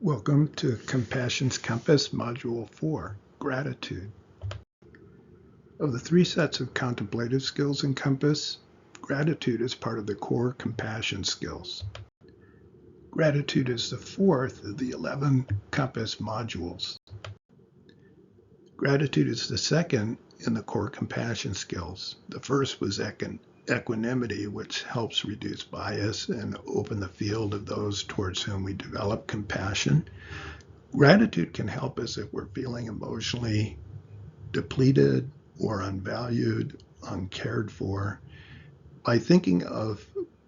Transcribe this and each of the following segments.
Welcome to Compassion's Compass, Module 4, Gratitude. Of the three sets of contemplative skills in Compass, gratitude is part of the core compassion skills. Gratitude is the fourth of the 11 Compass modules. Gratitude is the second in the core compassion skills. The first was equanimity, which helps reduce bias and open the field of those towards whom we develop compassion. Gratitude can help us if we're feeling emotionally depleted or unvalued, uncared for. By thinking of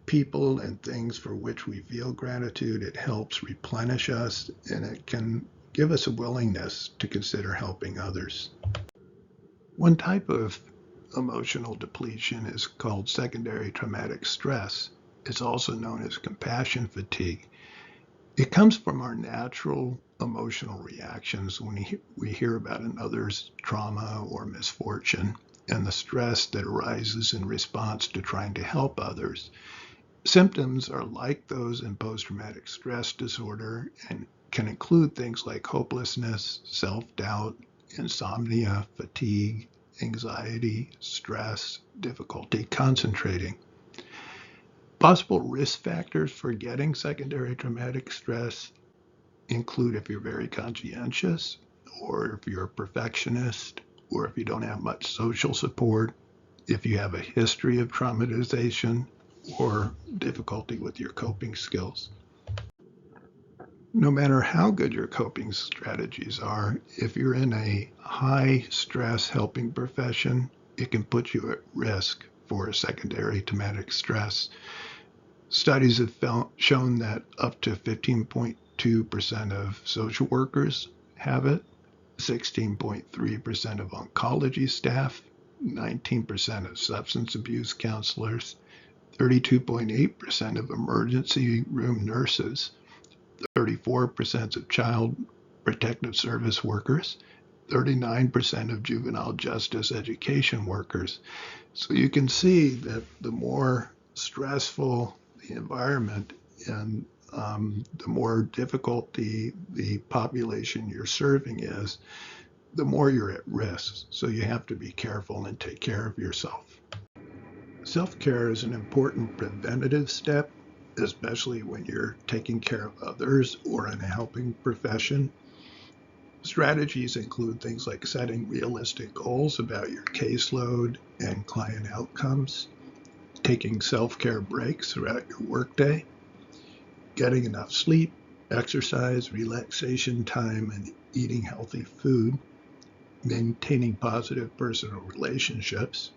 people and things for which we feel gratitude, it helps replenish us, and it can give us a willingness to consider helping others. One type of emotional depletion is called secondary traumatic stress. It's also known as compassion fatigue. It comes from our natural emotional reactions when we hear about another's trauma or misfortune and the stress that arises in response to trying to help others. Symptoms are like those in post-traumatic stress disorder and can include things like hopelessness, self-doubt, insomnia, fatigue, anxiety, stress, difficulty concentrating. Possible risk factors for getting secondary traumatic stress include if you're very conscientious, or if you're a perfectionist, or if you don't have much social support, if you have a history of traumatization, or difficulty with your coping skills. No matter how good your coping strategies are, if you're in a high stress helping profession, it can put you at risk for secondary traumatic stress. Studies have shown that up to 15.2% of social workers have it, 16.3% of oncology staff, 19% of substance abuse counselors, 32.8% of emergency room nurses, 34% of child protective service workers, 39% of juvenile justice education workers. So you can see that the more stressful the environment and the more difficult the population you're serving is, the more you're at risk. So you have to be careful and take care of yourself. Self-care is an important preventative step, especially when you're taking care of others or in a helping profession. Strategies include things like setting realistic goals about your caseload and client outcomes, taking self-care breaks throughout your workday, getting enough sleep, exercise, relaxation time, and eating healthy food, maintaining positive personal relationships,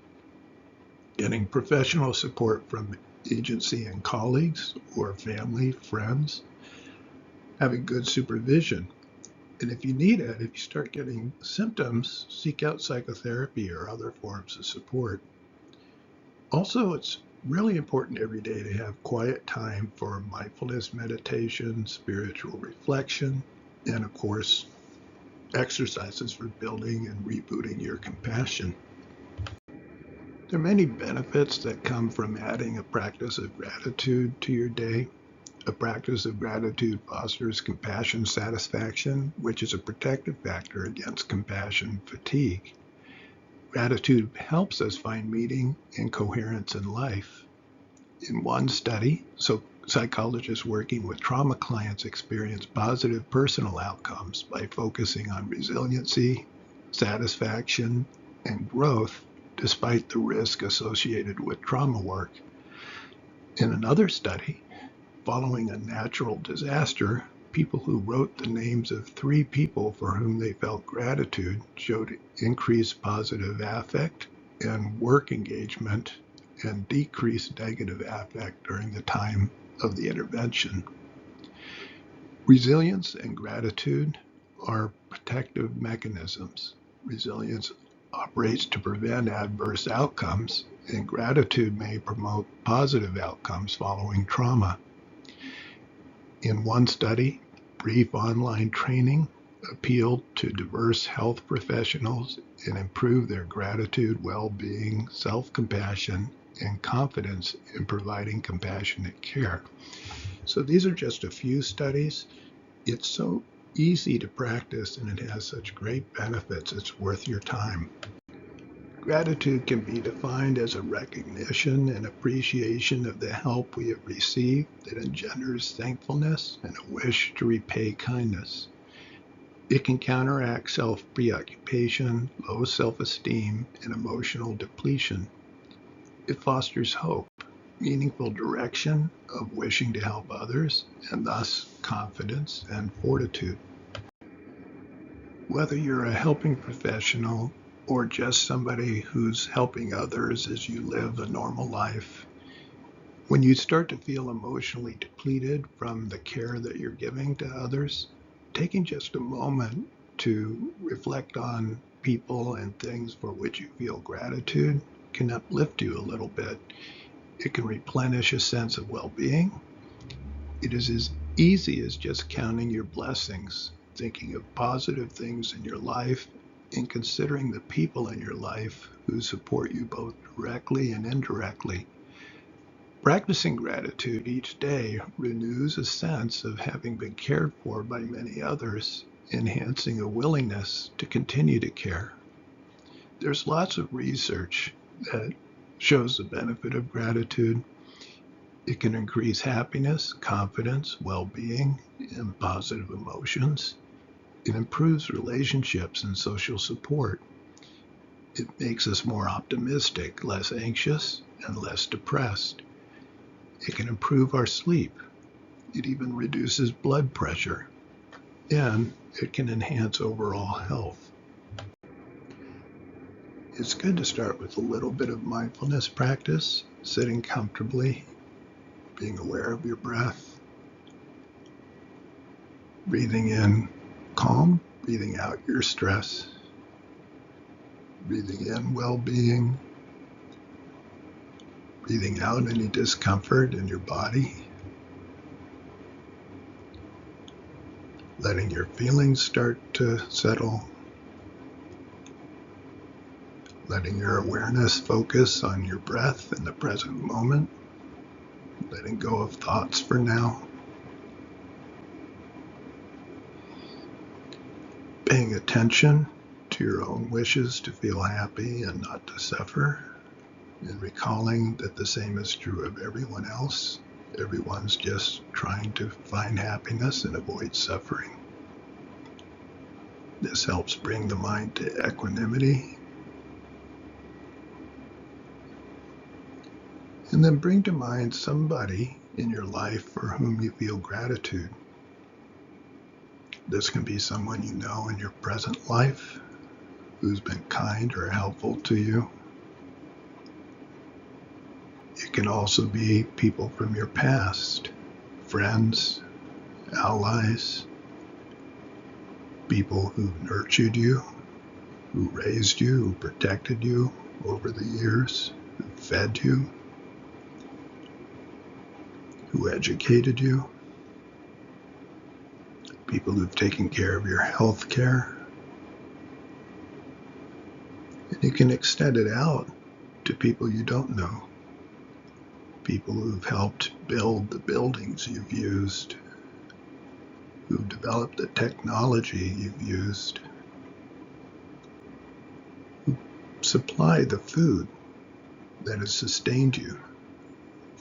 getting professional support from agency and colleagues or family, friends, having good supervision. And if you need it, if you start getting symptoms, seek out psychotherapy or other forms of support. Also, it's really important every day to have quiet time for mindfulness meditation, spiritual reflection, and of course, exercises for building and rebooting your compassion. There are many benefits that come from adding a practice of gratitude to your day. A practice of gratitude fosters compassion satisfaction, which is a protective factor against compassion fatigue. Gratitude helps us find meaning and coherence in life. In one study, psychologists working with trauma clients experienced positive personal outcomes by focusing on resiliency, satisfaction, and growth despite the risk associated with trauma work. In another study, following a natural disaster, people who wrote the names of 3 people for whom they felt gratitude showed increased positive affect and work engagement and decreased negative affect during the time of the intervention. Resilience and gratitude are protective mechanisms. Resilience operates to prevent adverse outcomes, and gratitude may promote positive outcomes following trauma. In one study, brief online training appealed to diverse health professionals and improved their gratitude, well-being, self-compassion, and confidence in providing compassionate care. So these are just a few studies. It's so easy to practice and it has such great benefits, it's worth your time. Gratitude can be defined as a recognition and appreciation of the help we have received that engenders thankfulness and a wish to repay kindness. It can counteract self-preoccupation, low self-esteem, and emotional depletion. It fosters hope, meaningful direction of wishing to help others, and thus confidence and fortitude. Whether you're a helping professional or just somebody who's helping others as you live a normal life, when you start to feel emotionally depleted from the care that you're giving to others, taking just a moment to reflect on people and things for which you feel gratitude can uplift you a little bit. It can replenish a sense of well-being. It is as easy as just counting your blessings, thinking of positive things in your life, and considering the people in your life who support you both directly and indirectly. Practicing gratitude each day renews a sense of having been cared for by many others, enhancing a willingness to continue to care. There's lots of research that shows the benefit of gratitude. It can increase happiness, confidence, well-being, and positive emotions. It improves relationships and social support. It makes us more optimistic, less anxious, and less depressed. It can improve our sleep. It even reduces blood pressure. And it can enhance overall health. It's good to start with a little bit of mindfulness practice, sitting comfortably, being aware of your breath, breathing in calm, breathing out your stress, breathing in well-being, breathing out any discomfort in your body, letting your feelings start to settle, letting your awareness focus on your breath in the present moment, letting go of thoughts for now, paying attention to your own wishes to feel happy and not to suffer, and recalling that the same is true of everyone else. Everyone's just trying to find happiness and avoid suffering. This helps bring the mind to equanimity. And then bring to mind somebody in your life for whom you feel gratitude. This can be someone you know in your present life who's been kind or helpful to you. It can also be people from your past, friends, allies, people who nurtured you, who raised you, who protected you over the years, who fed you, who educated you, people who've taken care of your health care. And you can extend it out to people you don't know, people who've helped build the buildings you've used, who've developed the technology you've used, who supply the food that has sustained you,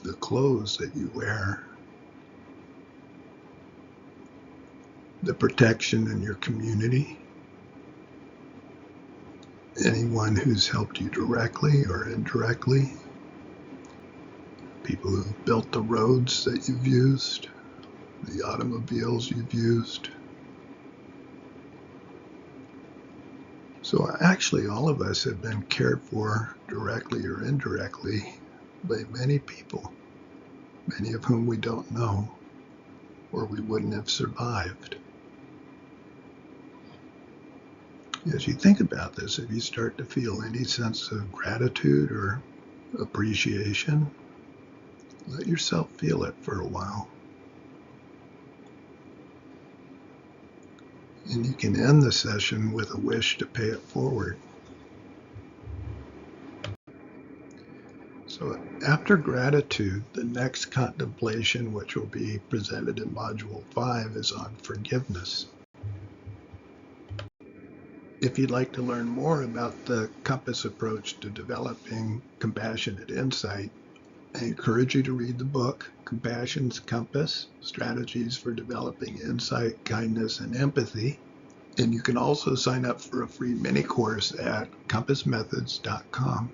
the clothes that you wear, the protection in your community, anyone who's helped you directly or indirectly, people who've built the roads that you've used, the automobiles you've used. So actually all of us have been cared for directly or indirectly by many people, many of whom we don't know, or we wouldn't have survived. As you think about this, if you start to feel any sense of gratitude or appreciation, let yourself feel it for a while. And you can end the session with a wish to pay it forward. So So after gratitude, the next contemplation, which will be presented in Module 5, is on forgiveness. If you'd like to learn more about the Compass approach to developing compassionate insight, I encourage you to read the book, Compassion's Compass, Strategies for Developing Insight, Kindness, and Empathy. And you can also sign up for a free mini course at compassmethods.com.